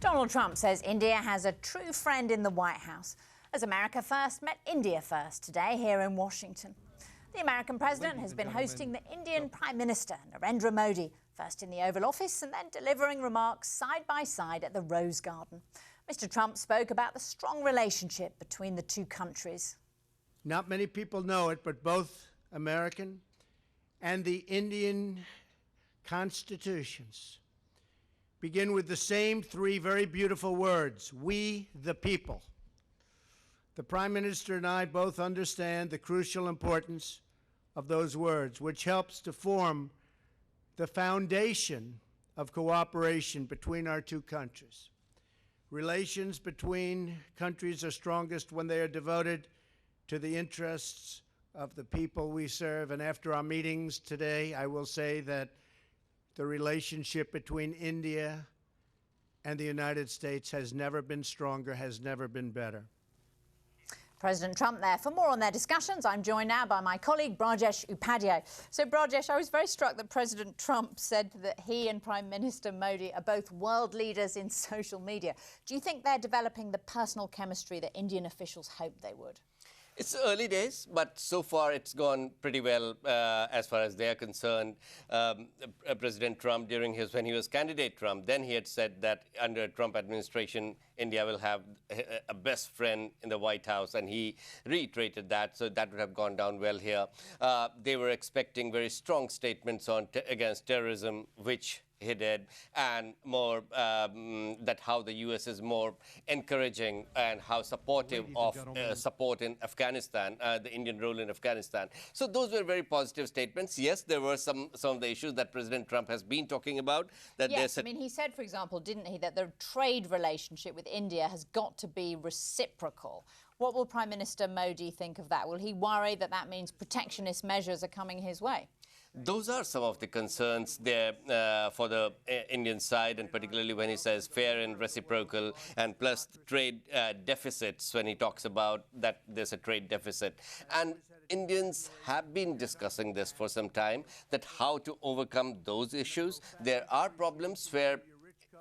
Donald Trump says India has a true friend in the White House, as America first met India first today here in Washington. The American president has been hosting the Indian Prime Minister, Narendra Modi, first in the Oval Office and then delivering remarks side by side at the Rose Garden. Mr. Trump spoke about the strong relationship between the two countries. Not many people know it, but both American and the Indian constitutions begin with the same three very beautiful words: we the people. The Prime Minister and I both understand the crucial importance of those words, which helps to form the foundation of cooperation between our two countries. Relations between countries are strongest when they are devoted to the interests of the people we serve. And after our meetings today, I will say that the relationship between India and the United States has never been stronger, has never been better. President Trump there. For more on their discussions, I'm joined now by my colleague Brajesh Upadhyay. So, Brajesh, I was very struck that President Trump said that he and Prime Minister Modi are both world leaders in social media. Do you think they're developing the personal chemistry that Indian officials hoped they would? It's early days, but so far it's gone pretty well as far as they're concerned. President Trump, when he was candidate Trump, then he had said that under Trump administration, India will have a best friend in the White House, and he reiterated that, so that would have gone down well here. They were expecting very strong statements on against terrorism, which he did, and more that how the U.S. is more encouraging and how supportive of support in Afghanistan, the Indian role in Afghanistan. So those were very positive statements. Yes, there were some of the issues that President Trump has been talking about. That yes, I mean, he said, for example, didn't he, that the trade relationship with India has got to be reciprocal. What will Prime Minister Modi think of that? Will he worry that that means protectionist measures are coming his way? Those are some of the concerns there for the Indian side, and particularly when he says fair and reciprocal, and plus trade deficits, when he talks about that there's a trade deficit. And Indians have been discussing this for some time, that how to overcome those issues. There are problems where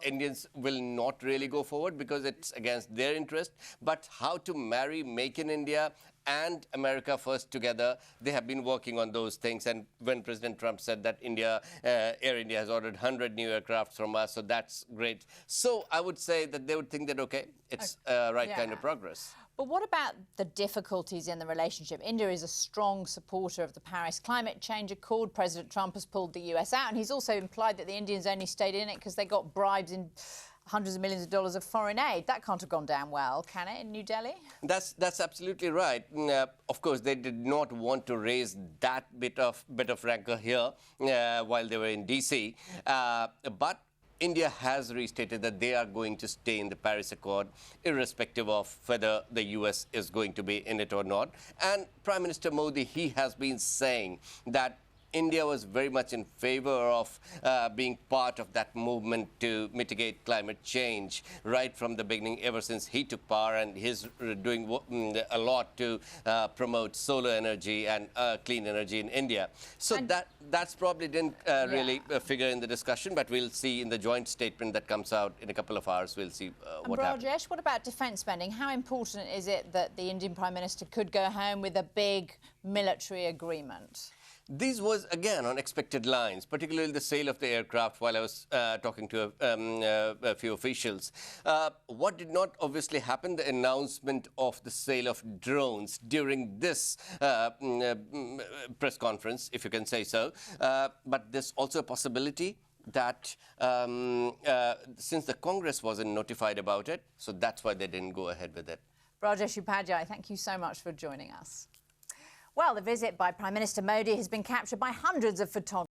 Indians will not really go forward because it's against their interest, but how to marry Make in India and America First together, they have been working on those things. And when President Trump said that Air India has ordered 100 new aircrafts from us, so that's great. So I would say that they would think that, okay, it's kind of progress. But what about the difficulties in the relationship? India is a strong supporter of the Paris Climate Change Accord. President Trump has pulled the US out, and he's also implied that the Indians only stayed in it because they got bribes in hundreds of millions of dollars of foreign aid. That can't have gone down well, can it, in New Delhi? That's absolutely right. Of course, they did not want to raise that bit of rancor here while they were in D.C. But India has restated that they are going to stay in the Paris Accord, irrespective of whether the U.S. is going to be in it or not. And Prime Minister Modi, he has been saying that India was very much in favor of being part of that movement to mitigate climate change right from the beginning, ever since he took power, and he's doing a lot to promote solar energy and clean energy in India. So that's probably didn't really figure in the discussion, but we'll see in the joint statement that comes out in a couple of hours. We'll see what happens. Brajesh, what about defence spending? How important is it that the Indian Prime Minister could go home with a big military agreement? This was, again, on expected lines, particularly the sale of the aircraft while I was talking to a few officials. What did not obviously happen, the announcement of the sale of drones during this press conference, if you can say so. But there's also a possibility that since the Congress wasn't notified about it, so that's why they didn't go ahead with it. Brajesh Upadhyay, thank you so much for joining us. Well, the visit by Prime Minister Modi has been captured by hundreds of photographers.